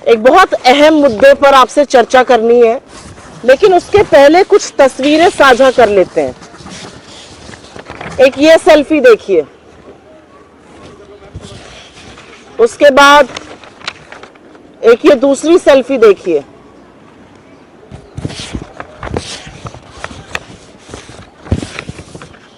एक बहुत अहम मुद्दे पर आपसे चर्चा करनी है, लेकिन उसके पहले कुछ तस्वीरें साझा कर लेते हैं। एक ये सेल्फी देखिए, उसके बाद एक ये दूसरी सेल्फी देखिए,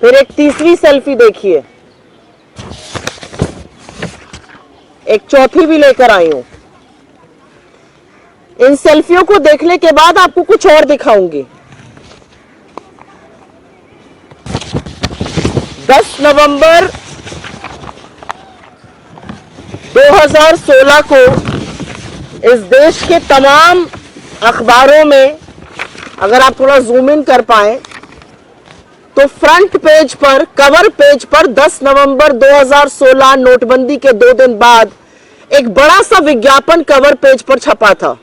फिर एक तीसरी सेल्फी देखिए, एक चौथी भी लेकर आई हूं। इन सेल्फियों को देखने के बाद आपको कुछ और दिखाऊंगी। 10 नवंबर 2016 को इस देश के तमाम अखबारों में, अगर आप थोड़ा जूम इन कर पाए तो फ्रंट पेज पर, कवर पेज पर 10 नवंबर 2016 नोटबंदी के 2 दिन बाद एक बड़ा सा विज्ञापन कवर पेज पर छपा था।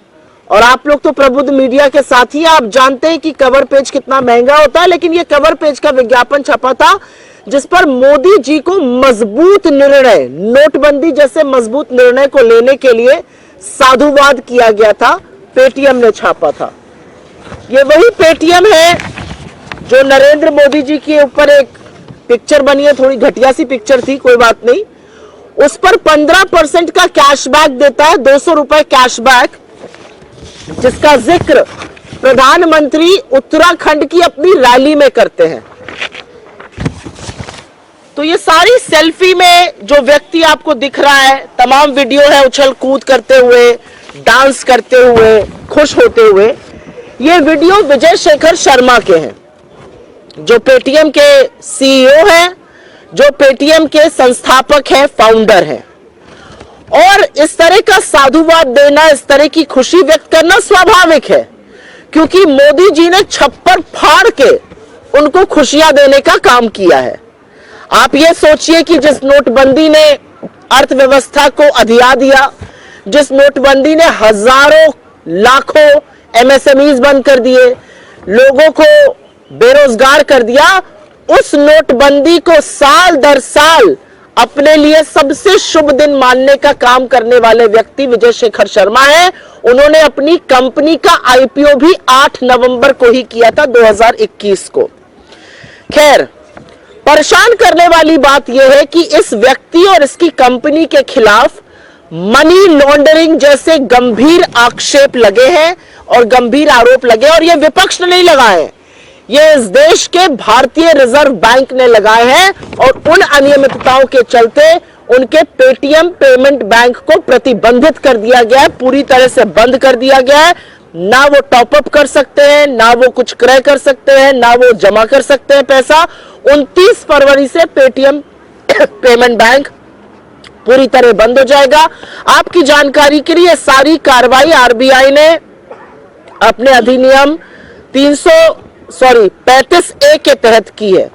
और आप लोग तो प्रबुद्ध मीडिया के साथी, आप जानते हैं कि कवर पेज कितना महंगा होता है, लेकिन यह कवर पेज का विज्ञापन छपा था जिस पर मोदी जी को मजबूत निर्णय, नोटबंदी जैसे मजबूत निर्णय को लेने के लिए साधुवाद किया गया था। पेटीएम ने छापा था। ये वही पेटीएम है जो नरेंद्र मोदी जी के ऊपर एक पिक्चर बनी है, थोड़ी घटिया सी पिक्चर थी, कोई बात नहीं। उस पर 15% का कैशबैक देता है, 200 रुपए कैशबैक, जिसका जिक्र प्रधानमंत्री उत्तराखंड की अपनी रैली में करते हैं। तो ये सारी सेल्फी में जो व्यक्ति आपको दिख रहा है, तमाम वीडियो है उछल कूद करते हुए, डांस करते हुए, खुश होते हुए। ये वीडियो विजय शेखर शर्मा के हैं, जो पेटीएम के सीईओ हैं, जो पेटीएम के संस्थापक हैं, फाउंडर हैं। और इस तरह का साधुवाद देना, इस तरह की खुशी व्यक्त करना स्वाभाविक है, क्योंकि मोदी जी ने छप्पर फाड़ के उनको खुशियां देने का काम किया है। आप ये सोचिए कि जिस नोटबंदी ने अर्थव्यवस्था को अधिया दिया, जिस नोटबंदी ने हजारों लाखों एमएसएमईज बंद कर दिए, लोगों को बेरोजगार कर दिया, उस नोटबंदी को साल दर साल अपने लिए सबसे शुभ दिन मानने का काम करने वाले व्यक्ति विजय शेखर शर्मा है। उन्होंने अपनी कंपनी का आईपीओ भी 8 नवंबर को ही किया था, 2021 को। खैर, परेशान करने वाली बात यह है कि इस व्यक्ति और इसकी कंपनी के खिलाफ मनी लॉन्ड्रिंग जैसे गंभीर आक्षेप लगे हैं और गंभीर आरोप लगे, और यह विपक्ष ने नहीं लगाए, ये इस देश के भारतीय रिजर्व बैंक ने लगाए हैं। और उन अनियमितताओं के चलते उनके पेटीएम पेमेंट बैंक को प्रतिबंधित कर दिया गया है, पूरी तरह से बंद कर दिया गया है। ना वो टॉपअप कर सकते हैं, ना वो कुछ क्रय कर सकते हैं, ना वो जमा कर सकते हैं पैसा। 29 फरवरी से पेटीएम पेमेंट बैंक पूरी तरह बंद हो जाएगा। आपकी जानकारी के लिए सारी कार्रवाई आरबीआई ने अपने अधिनियम 35A के तहत की है।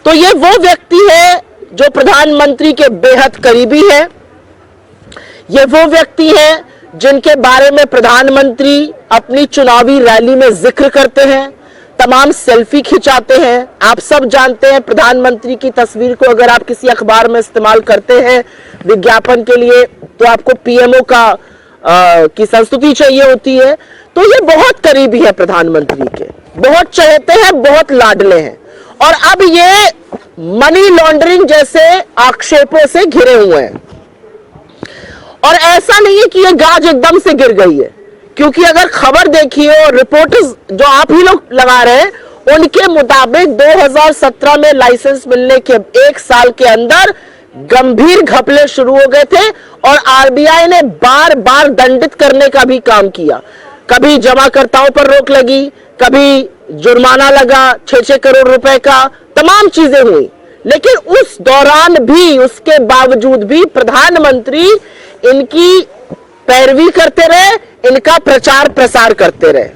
तो ये वो व्यक्ति है जो प्रधानमंत्री के बेहद करीबी है। ये वो व्यक्ति है जिनके बारे में प्रधानमंत्री अपनी चुनावी रैली में जिक्र करते हैं, तमाम सेल्फी खिंचाते हैं। आप सब जानते हैं, प्रधानमंत्री की तस्वीर को अगर आप किसी अखबार में इस्तेमाल करते हैं विज्ञापन के लिए, तो आपको पीएमओ की संस्तुति चाहिए होती है। तो ये बहुत करीबी है प्रधानमंत्री के, बहुत चाहते हैं, बहुत लाडले हैं। और अब ये मनी लॉन्ड्रिंग जैसे आक्षेपों से घिरे हुए हैं। और ऐसा नहीं है कि ये गाज एकदम से गिर गई है, क्योंकि अगर खबर देखिए और रिपोर्ट्स जो आप ही लोग लगा रहे हैं, उनके मुताबिक 2017 में लाइसेंस मिलने के 1 साल के अंदर गंभीर घपले शुरू हो गए थे और आरबीआई ने बार बार दंडित करने का भी काम किया। कभी जमाकर्ताओं पर रोक लगी, कभी जुर्माना लगा 6-6 करोड़ रुपए का, तमाम चीजें हुई। लेकिन उस दौरान भी, उसके बावजूद भी प्रधानमंत्री इनकी पैरवी करते रहे, इनका प्रचार प्रसार करते रहे।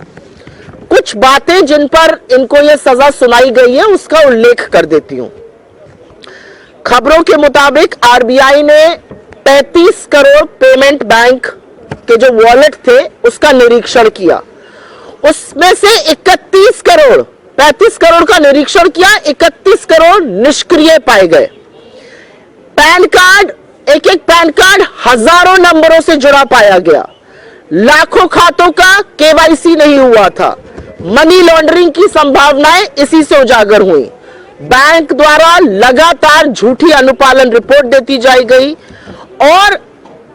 कुछ बातें जिन पर इनको यह सजा सुनाई गई है उसका उल्लेख कर देती हूं। खबरों के मुताबिक आरबीआई ने 35 करोड़ पेमेंट बैंक के जो वॉलेट थे उसका निरीक्षण किया। उसमें से 31 करोड़, 35 करोड़ का निरीक्षण किया, 31 करोड़ निष्क्रिय पाए गए। पैन कार्ड, एक एक पैन कार्ड हजारों नंबरों से जुड़ा पाया गया। लाखों खातों का केवाईसी नहीं हुआ था। मनी लॉन्ड्रिंग की संभावनाएं इसी से उजागर हुई। बैंक द्वारा लगातार झूठी अनुपालन रिपोर्ट देती जाई गई और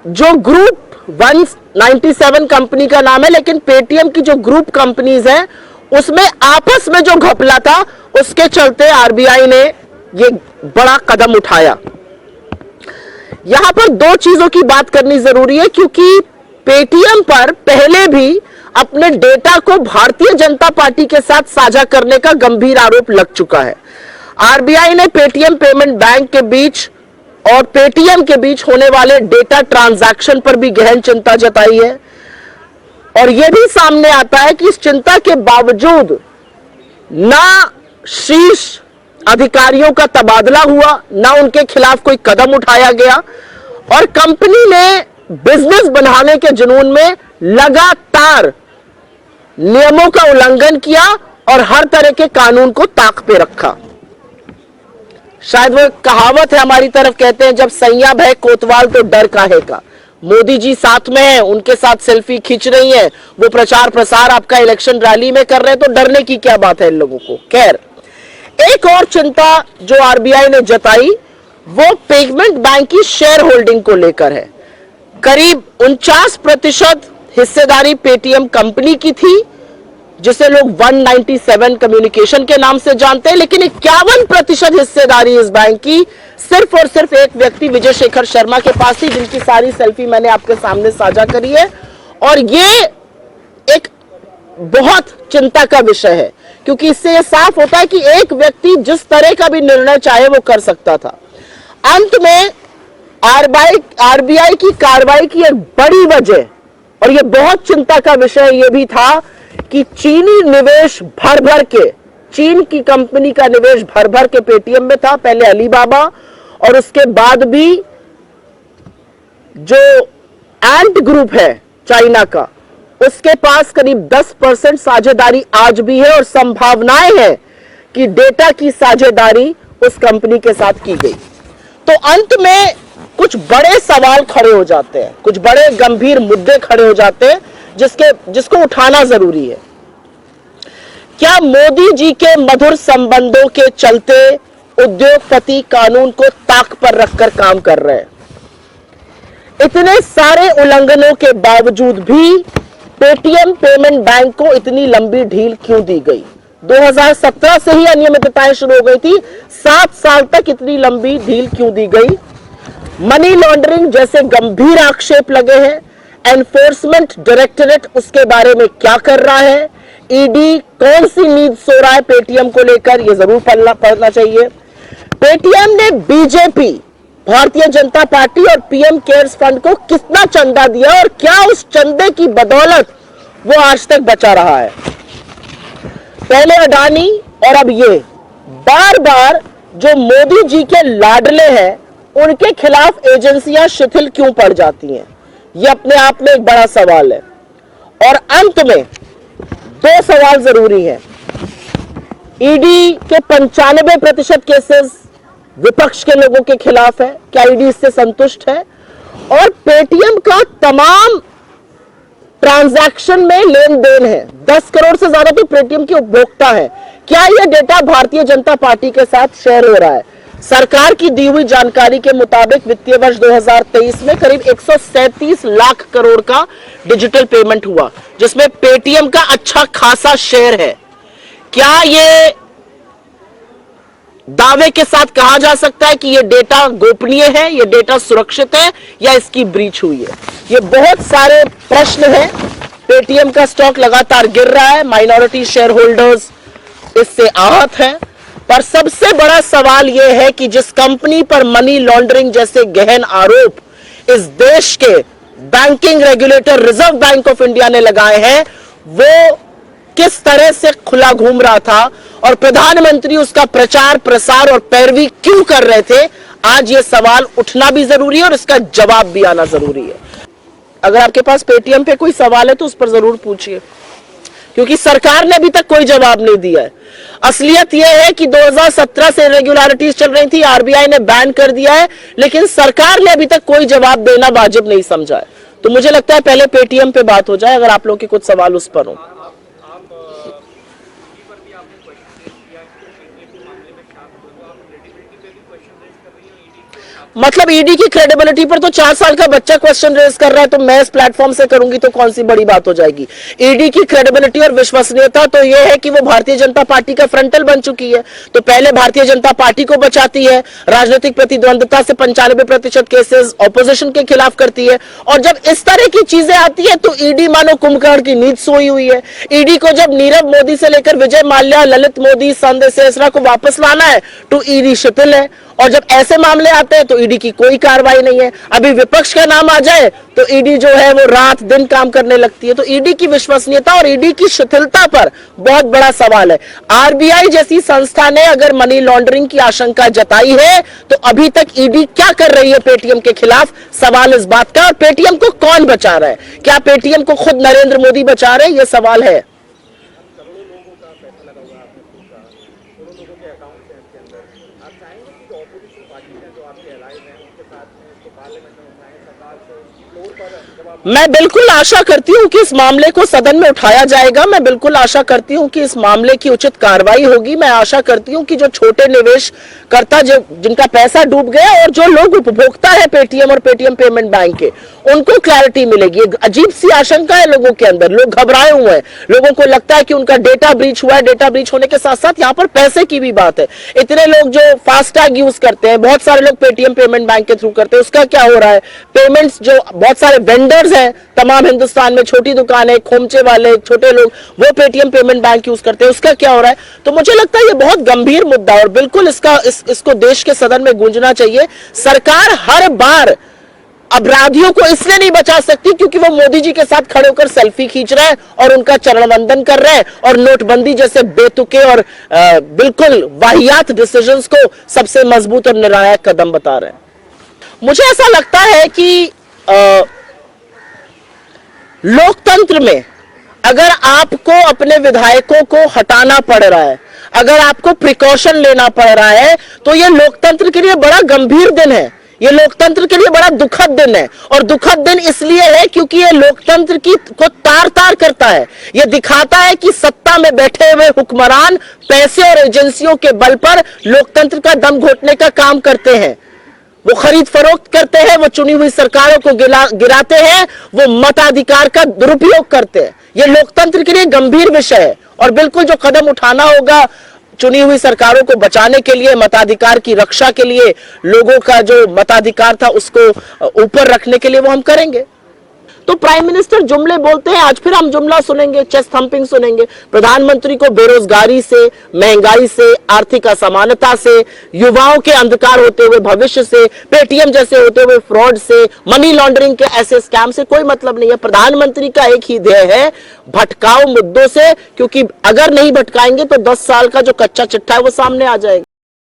जो ग्रुप 197 कंपनी का नाम है, लेकिन पेटीएम की जो ग्रुप कंपनीज है उसमें आपस में जो घपला था, उसके चलते आरबीआई ने ये बड़ा कदम उठाया। यहां पर दो चीजों की बात करनी जरूरी है, क्योंकि पेटीएम पर पहले भी अपने डेटा को भारतीय जनता पार्टी के साथ साझा करने का गंभीर आरोप लग चुका है। आरबीआई ने पेटीएम पेमेंट बैंक के बीच और पेटीएम के बीच होने वाले डेटा ट्रांजैक्शन पर भी गहन चिंता जताई है और यह भी सामने आता है कि इस चिंता के बावजूद ना शीर्ष अधिकारियों का तबादला हुआ, ना उनके खिलाफ कोई कदम उठाया गया और कंपनी ने बिजनेस बढ़ाने के जुनून में लगातार नियमों का उल्लंघन किया और हर तरह के कानून को ताक पे रखा। शायद वो कहावत है हमारी तरफ, कहते हैं जब सैया भय कोतवाल तो डर काहे का। मोदी जी साथ में हैं, उनके साथ सेल्फी खींच रही हैं, वो प्रचार प्रसार आपका इलेक्शन रैली में कर रहे हैं, तो डरने की क्या बात है इन लोगों को। खैर, एक और चिंता जो आरबीआई ने जताई वो पेमेंट बैंक की शेयर होल्डिंग को लेकर है। करीब 49% हिस्सेदारी पेटीएम कंपनी की थी, जिसे लोग 197 कम्युनिकेशन के नाम से जानते हैं, लेकिन 51% हिस्सेदारी इस बैंक की सिर्फ और सिर्फ एक व्यक्ति विजय शेखर शर्मा के पास थी, जिनकी सारी सेल्फी मैंने आपके सामने साझा करी है। और ये एक बहुत चिंता का विषय है, क्योंकि इससे यह साफ होता है कि एक व्यक्ति जिस तरह का भी निर्णय चाहे वो कर सकता था। अंत में आरबीआई की कार्रवाई की एक बड़ी वजह, और यह बहुत चिंता का विषय यह भी था कि चीनी निवेश भर भर के, चीन की कंपनी का निवेश भर भर के पेटीएम में था, पहले अलीबाबा और उसके बाद भी जो एंट ग्रुप है चाइना का, उसके पास करीब 10% साझेदारी आज भी है और संभावनाएं हैं कि डेटा की साझेदारी उस कंपनी के साथ की गई। तो अंत में कुछ बड़े सवाल खड़े हो जाते हैं, कुछ बड़े गंभीर मुद्दे खड़े हो जाते हैं जिसको उठाना जरूरी है। क्या मोदी जी के मधुर संबंधों के चलते उद्योगपति कानून को ताक पर रखकर काम कर रहे हैं? इतने सारे उल्लंघनों के बावजूद भी पेटीएम पेमेंट बैंक को इतनी लंबी ढील क्यों दी गई? 2017 से ही अनियमितताएं शुरू हो गई थी, 7 साल तक इतनी लंबी ढील क्यों दी गई? मनी लॉन्ड्रिंग जैसे गंभीर आक्षेप लगे हैं, एनफोर्समेंट डायरेक्टरेट उसके बारे में क्या कर रहा है? ईडी कौन सी नींद सो रहा है पेटीएम को लेकर, यह जरूर पढ़ना चाहिए। पेटीएम ने बीजेपी, भारतीय जनता पार्टी और पीएम केयर्स फंड को कितना चंदा दिया और क्या उस चंदे की बदौलत वो आज तक बचा रहा है? पहले अडानी और अब ये बार बार जो मोदी जी के लाडले हैं, उनके खिलाफ एजेंसियां शिथिल क्यों पड़ जाती हैं? यह अपने आप में एक बड़ा सवाल है। और अंत में 2 सवाल जरूरी हैं। ईडी के 95% केसेस विपक्ष के लोगों के खिलाफ है, क्या ईडी इससे संतुष्ट है? और पेटीएम का तमाम ट्रांजैक्शन में लेन देन है, 10 करोड़ से ज्यादा तो पेटीएम के उपभोक्ता है, क्या यह डेटा भारतीय जनता पार्टी के साथ शेयर हो रहा है? सरकार की दी हुई जानकारी के मुताबिक वित्तीय वर्ष 2023 में करीब 137 लाख करोड़ का डिजिटल पेमेंट हुआ, जिसमें पेटीएम का अच्छा खासा शेयर है। क्या ये दावे के साथ कहा जा सकता है कि यह डेटा गोपनीय है, यह डेटा सुरक्षित है, या इसकी ब्रीच हुई है? ये बहुत सारे प्रश्न हैं। पेटीएम का स्टॉक लगातार गिर रहा है, माइनॉरिटी शेयर होल्डर्स इससे आहत हैं, पर सबसे बड़ा सवाल यह है कि जिस कंपनी पर मनी लॉन्ड्रिंग जैसे गहन आरोप इस देश के banking regulator reserve bank of India ने लगाए हैं, वो किस तरह से खुला घूम रहा था और प्रधानमंत्री उसका प्रचार प्रसार और पैरवी क्यों कर रहे थे? आज ये सवाल उठना भी जरूरी है और इसका जवाब भी आना जरूरी है। अगर आपके पास पेटीएम पे कोई सवाल है तो उस पर जरूर पूछिए, क्योंकि सरकार ने अभी तक कोई जवाब नहीं दिया है। असलियत यह है कि 2017 से इरेगुलरिटीज चल रही थी, आरबीआई ने बैन कर दिया है, लेकिन सरकार ने अभी तक कोई जवाब देना वाजिब नहीं समझा है। तो मुझे लगता है पहले पेटीएम पे बात हो जाए, अगर आप लोग के कुछ सवाल उस पर हो। मतलब ईडी की क्रेडिबिलिटी पर तो 4 साल का बच्चा क्वेश्चन रेज कर रहा है, तो मैं इस प्लेटफॉर्म से करूंगी तो कौन सी बड़ी बात हो जाएगी। ईडी की क्रेडिबिलिटी और विश्वसनीयता तो यह है कि वो भारतीय जनता पार्टी का फ्रंटल बन चुकी है, तो पहले भारतीय जनता पार्टी को बचाती है, राजनीतिक प्रतिद्वंदता से 95% केसेस ऑपोजिशन के खिलाफ करती है, और जब इस तरह की चीजें आती है तो ईडी मानो कुंभकर्ण की नींद सोई हुई है। ईडी को जब नीरव मोदी से लेकर विजय माल्या, ललित मोदी, संजय सिसोदिया को वापस लाना है तो ईडी शिथिल है, और जब ऐसे मामले आते हैं तो ईडी की कोई कार्रवाई नहीं है। अभी विपक्ष का नाम आ जाए तो ईडी जो है वो रात दिन काम करने लगती है। तो ईडी की विश्वसनीयता और ईडी की शिथिलता पर बहुत बड़ा सवाल है। आरबीआई जैसी संस्था ने अगर मनी लॉन्ड्रिंग की आशंका जताई है तो अभी तक ईडी क्या कर रही है पेटीएम के खिलाफ, सवाल इस बात का। और पेटीएम को कौन बचा रहा है? क्या पेटीएम को खुद नरेंद्र मोदी बचा रहे हैं? यह सवाल है। मैं बिल्कुल आशा करती हूं कि इस मामले को सदन में उठाया जाएगा। मैं बिल्कुल आशा करती हूं कि इस मामले की उचित कार्रवाई होगी। मैं आशा करती हूं कि जो छोटे निवेशकर्ता जिनका पैसा डूब गया और जो लोग उपभोक्ता है पेटीएम और पेटीएम पेमेंट बैंक के, उनको क्लैरिटी मिलेगी। एक अजीब सी आशंका है लोगों के अंदर, लोग घबराए हुए हैं, लोगों को लगता है कि उनका डेटा ब्रीच हुआ है। डेटा ब्रीच होने के साथ साथ यहाँ पर पैसे की भी बात है। इतने लोग जो फास्टैग यूज करते हैं, बहुत सारे लोग पेटीएम पेमेंट बैंक के थ्रू करते हैं, उसका क्या हो रहा है? पेमेंट्स जो बहुत सारे वेंडर्स हैं तमाम हिंदुस्तान में, छोटी दुकानें, खोमचे वाले छोटे लोग, वो पेटीएम पेमेंट बैंक यूज करते हैं, उसका क्या हो रहा है? तो मुझे लगता है ये बहुत गंभीर मुद्दा और बिल्कुल इसको देश के सदन में गूंजना चाहिए। सरकार हर बार अपराधियों को इसलिए नहीं बचा सकती क्योंकि वो मोदी जी के साथ खड़े होकर सेल्फी खींच रहे हैं और उनका चरण वंदन कर रहे हैं और नोटबंदी जैसे बेतुके और बिल्कुल वाहियात डिसीजंस को सबसे मजबूत और निर्णायक कदम बता रहे हैं। मुझे ऐसा लगता है कि लोकतंत्र में अगर आपको अपने विधायकों को हटाना पड़ रहा है, अगर आपको प्रिकॉशन लेना पड़ रहा है, तो यह लोकतंत्र के लिए बड़ा गंभीर दिन है, यह लोकतंत्र के लिए बड़ा दुखद दिन है। और दुखद दिन इसलिए है क्योंकि यह लोकतंत्र को तार तार करता है। यह दिखाता है कि सत्ता में बैठे हुए हुक्मरान पैसे और एजेंसियों के बल पर लोकतंत्र का दम घोटने का काम करते हैं। वो खरीद फरोख्त करते हैं, वो चुनी हुई सरकारों को गिराते हैं, वो मताधिकार का दुरुपयोग करते हैं। ये लोकतंत्र के लिए गंभीर विषय है और बिल्कुल जो कदम उठाना होगा चुनी हुई सरकारों को बचाने के लिए, मताधिकार की रक्षा के लिए, लोगों का जो मताधिकार था उसको ऊपर रखने के लिए, वो हम करेंगे। तो प्राइम मिनिस्टर जुमले बोलते हैं, आज फिर हम जुमला सुनेंगे, चेस्ट थंपिंग सुनेंगे। प्रधानमंत्री को बेरोजगारी से, महंगाई से, आर्थिक असमानता से, युवाओं के अंधकार होते हुए भविष्य से, पेटीएम जैसे होते हुए फ्रॉड से, मनी लॉन्ड्रिंग के ऐसे स्कैम से कोई मतलब नहीं है। प्रधानमंत्री का एक ही ध्येय है, भटकाओ मुद्दों से, क्योंकि अगर नहीं भटकाएंगे तो 10 साल का जो कच्चा चिट्ठा है वो सामने आ जाएगा।